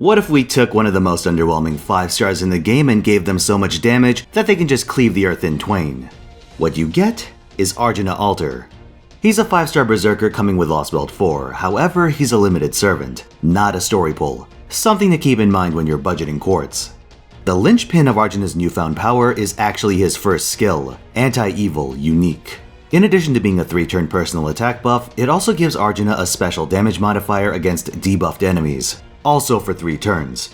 What if we took one of the most underwhelming 5 stars in the game and gave them so much damage that they can just cleave the earth in twain? What you get is Arjuna Alter. He's a 5-star Berserker coming with Lostbelt 4, however he's a limited servant, not a story pull, something to keep in mind when you're budgeting quartz. The linchpin of Arjuna's newfound power is actually his first skill, Anti-Evil Unique. In addition to being a 3-turn personal attack buff, it also gives Arjuna a special damage modifier against debuffed enemies, also for 3 turns.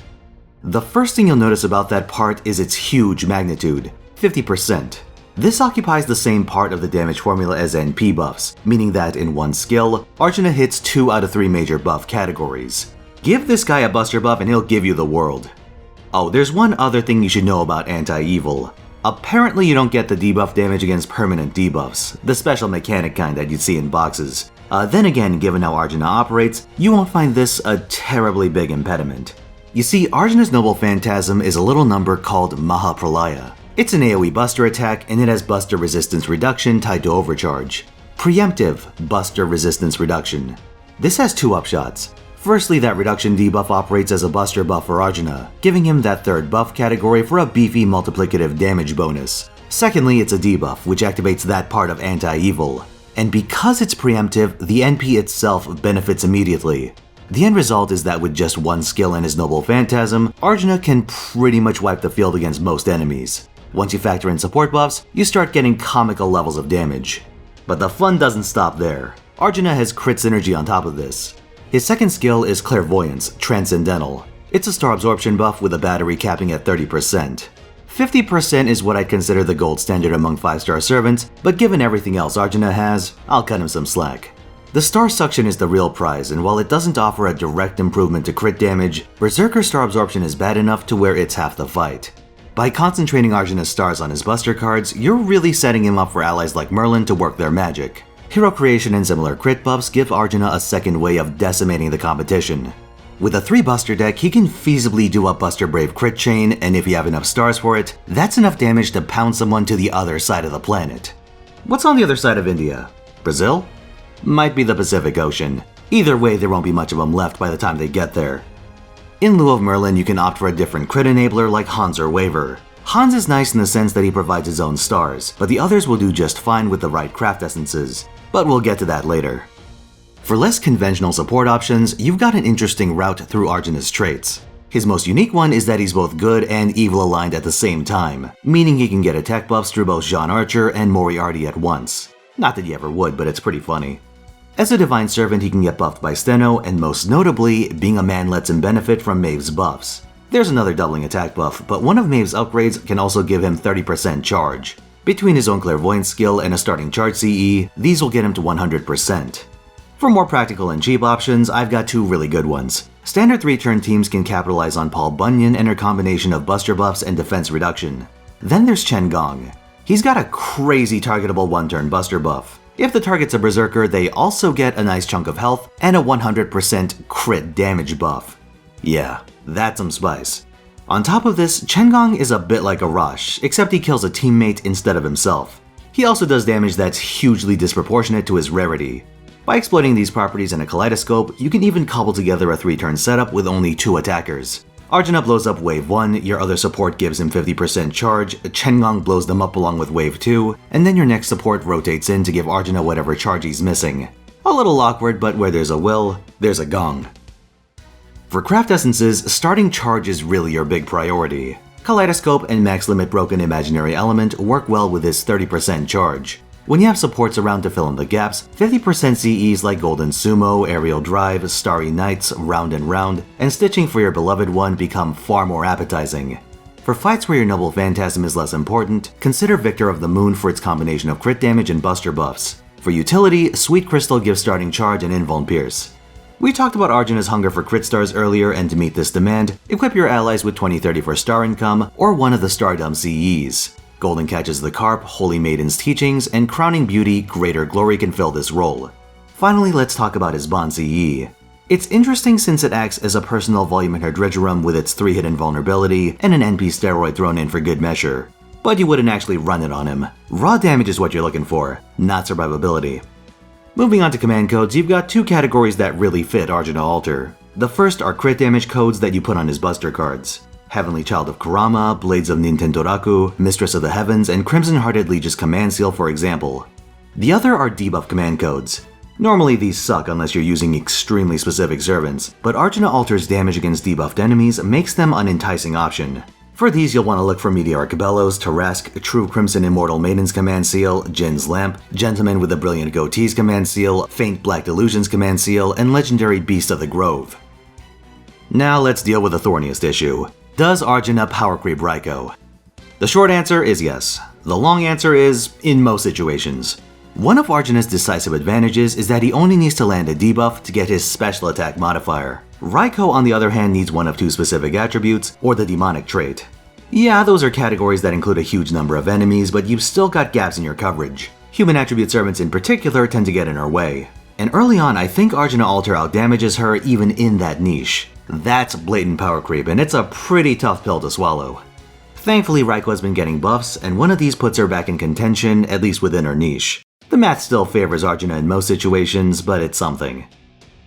The first thing you'll notice about that part is its huge magnitude, 50%. This occupies the same part of the damage formula as NP buffs, meaning that in one skill, Arjuna hits 2 out of 3 major buff categories. Give this guy a buster buff and he'll give you the world. Oh, there's one other thing you should know about Anti-Evil. Apparently you don't get the debuff damage against permanent debuffs, the special mechanic kind that you'd see in boxes. Then again, given how Arjuna operates, you won't find this a terribly big impediment. You see, Arjuna's noble phantasm is a little number called Mahapralaya. It's an AoE buster attack and it has buster resistance reduction tied to overcharge. Preemptive buster resistance reduction. This has 2 upshots. Firstly, that reduction debuff operates as a buster buff for Arjuna, giving him that 3rd buff category for a beefy multiplicative damage bonus. Secondly, it's a debuff, which activates that part of Anti-Evil. And because it's preemptive, the NP itself benefits immediately. The end result is that with just 1 skill and his noble phantasm, Arjuna can pretty much wipe the field against most enemies. Once you factor in support buffs, you start getting comical levels of damage. But the fun doesn't stop there. Arjuna has crit synergy on top of this. His second skill is Clairvoyance, Transcendental. It's a star absorption buff with a battery capping at 30%. 50% is what I'd consider the gold standard among 5-star servants, but given everything else Arjuna has, I'll cut him some slack. The star suction is the real prize, and while it doesn't offer a direct improvement to crit damage, Berserker star absorption is bad enough to where it's half the fight. By concentrating Arjuna's stars on his buster cards, you're really setting him up for allies like Merlin to work their magic. Hero creation and similar crit buffs give Arjuna a second way of decimating the competition. With a 3 buster deck, he can feasibly do a Buster Brave crit chain, and if you have enough stars for it, that's enough damage to pound someone to the other side of the planet. What's on the other side of India? Brazil? Might be the Pacific Ocean. Either way, there won't be much of them left by the time they get there. In lieu of Merlin, you can opt for a different crit enabler like Hans or Waver. Hans is nice in the sense that he provides his own stars, but the others will do just fine with the right craft essences. But we'll get to that later. For less conventional support options, you've got an interesting route through Arjuna's traits. His most unique one is that he's both good and evil aligned at the same time, meaning he can get attack buffs through both Jean Archer and Moriarty at once. Not that he ever would, but it's pretty funny. As a Divine Servant, he can get buffed by Steno, and most notably, being a man lets him benefit from Maeve's buffs. There's another doubling attack buff, but one of Maeve's upgrades can also give him 30% charge. Between his own Clairvoyance skill and a starting charge CE, these will get him to 100%. For more practical and cheap options, I've got 2 really good ones. Standard 3-turn teams can capitalize on Paul Bunyan and her combination of buster buffs and defense reduction. Then there's Chen Gong. He's got a crazy targetable 1-turn buster buff. If the target's a Berserker, they also get a nice chunk of health and a 100% crit damage buff. Yeah, that's some spice. On top of this, Chen Gong is a bit like a Rush, except he kills a teammate instead of himself. He also does damage that's hugely disproportionate to his rarity. By exploiting these properties in a kaleidoscope, you can even cobble together a 3-turn setup with only 2 attackers. Arjuna blows up Wave 1, your other support gives him 50% charge, Chen Gong blows them up along with Wave 2, and then your next support rotates in to give Arjuna whatever charge he's missing. A little awkward, but where there's a will, there's a gong. For craft essences, starting charge is really your big priority. Kaleidoscope and Max Limit Broken Imaginary Element work well with this 30% charge. When you have supports around to fill in the gaps, 50% CEs like Golden Sumo, Aerial Drive, Starry Nights, Round and Round, and Stitching for your beloved one become far more appetizing. For fights where your noble phantasm is less important, consider Victor of the Moon for its combination of crit damage and buster buffs. For utility, Sweet Crystal gives starting charge and invuln pierce. We talked about Arjuna's hunger for crit stars earlier, and to meet this demand, equip your allies with 20/30 for star income or one of the Stardom CEs. Golden Catches the Carp, Holy Maiden's Teachings, and Crowning Beauty, Greater Glory can fill this role. Finally, let's talk about his Bond CE. It's interesting since it acts as a personal volume in her Dredgerum with its 3-hit invulnerability and an NP steroid thrown in for good measure. But you wouldn't actually run it on him. Raw damage is what you're looking for, not survivability. Moving on to command codes, you've got 2 categories that really fit Arjuna Alter. The first are crit damage codes that you put on his buster cards. Heavenly Child of Kurama, Blades of Nintendoraku, Mistress of the Heavens, and Crimson-Hearted Legion's Command Seal, for example. The other are debuff command codes. Normally these suck unless you're using extremely specific servants, but Arjuna Alter's damage against debuffed enemies makes them an enticing option. For these you'll want to look for Meteoric Bellows, Tarask, True Crimson Immortal Maiden's Command Seal, Jin's Lamp, Gentleman with the Brilliant Goatee's Command Seal, Faint Black Delusion's Command Seal, and Legendary Beast of the Grove. Now let's deal with the thorniest issue. Does Arjuna power creep Raiko? The short answer is yes. The long answer is, in most situations. One of Arjuna's decisive advantages is that he only needs to land a debuff to get his special attack modifier. Raiko, on the other hand, needs one of two specific attributes, or the demonic trait. Yeah, those are categories that include a huge number of enemies, but you've still got gaps in your coverage. Human attribute servants in particular tend to get in her way. And early on, I think Arjuna Alter outdamages her even in that niche. That's blatant power creep, and it's a pretty tough pill to swallow. Thankfully, Raiko has been getting buffs, and one of these puts her back in contention, at least within her niche. The math still favors Arjuna in most situations, but it's something.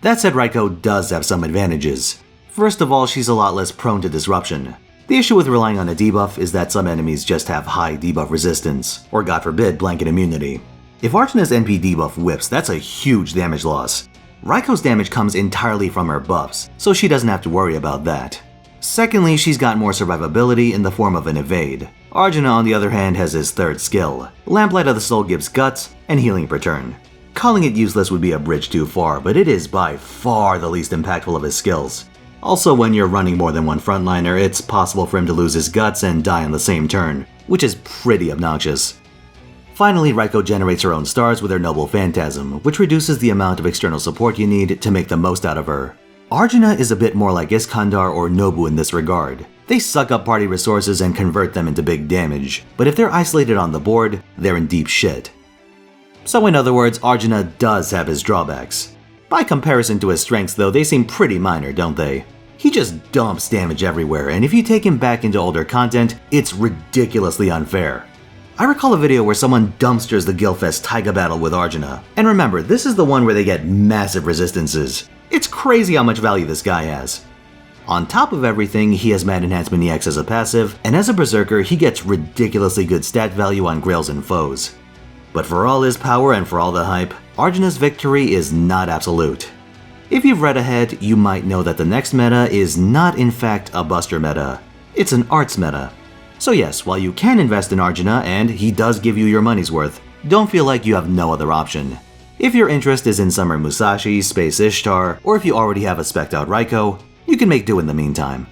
That said, Raiko does have some advantages. First of all, she's a lot less prone to disruption. The issue with relying on a debuff is that some enemies just have high debuff resistance, or god forbid, blanket immunity. If Arjuna's NP debuff whips, that's a huge damage loss. Raiko's damage comes entirely from her buffs, so she doesn't have to worry about that. Secondly, she's got more survivability in the form of an evade. Arjuna, on the other hand, has his third skill. Lamplight of the Soul gives guts and healing per turn. Calling it useless would be a bridge too far, but it is by far the least impactful of his skills. Also, when you're running more than one frontliner, it's possible for him to lose his guts and die on the same turn, which is pretty obnoxious. Finally, Raiko generates her own stars with her Noble Phantasm, which reduces the amount of external support you need to make the most out of her. Arjuna is a bit more like Iskandar or Nobu in this regard. They suck up party resources and convert them into big damage, but if they're isolated on the board, they're in deep shit. So in other words, Arjuna does have his drawbacks. By comparison to his strengths though, they seem pretty minor, don't they? He just dumps damage everywhere, and if you take him back into older content, it's ridiculously unfair. I recall a video where someone dumpsters the Gilfest Taiga battle with Arjuna, and remember, this is the one where they get massive resistances. It's crazy how much value this guy has. On top of everything, he has Mad Enhancement EX as a passive, and as a Berserker, he gets ridiculously good stat value on Grails and foes. But for all his power and for all the hype, Arjuna's victory is not absolute. If you've read ahead, you might know that the next meta is not in fact a Buster meta, it's an arts meta. So yes, while you can invest in Arjuna, and he does give you your money's worth, don't feel like you have no other option. If your interest is in Summer Musashi, Space Ishtar, or if you already have a spec'd out Raiko, you can make do in the meantime.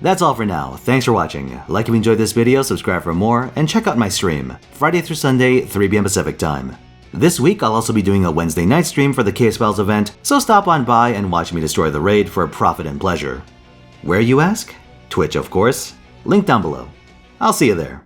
That's all for now, thanks for watching. Like if you enjoyed this video, subscribe for more, and check out my stream, Friday through Sunday, 3 PM Pacific time. This week I'll also be doing a Wednesday night stream for the Case Files event, so stop on by and watch me destroy the raid for profit and pleasure. Where, you ask? Twitch, of course. Link down below. I'll see you there.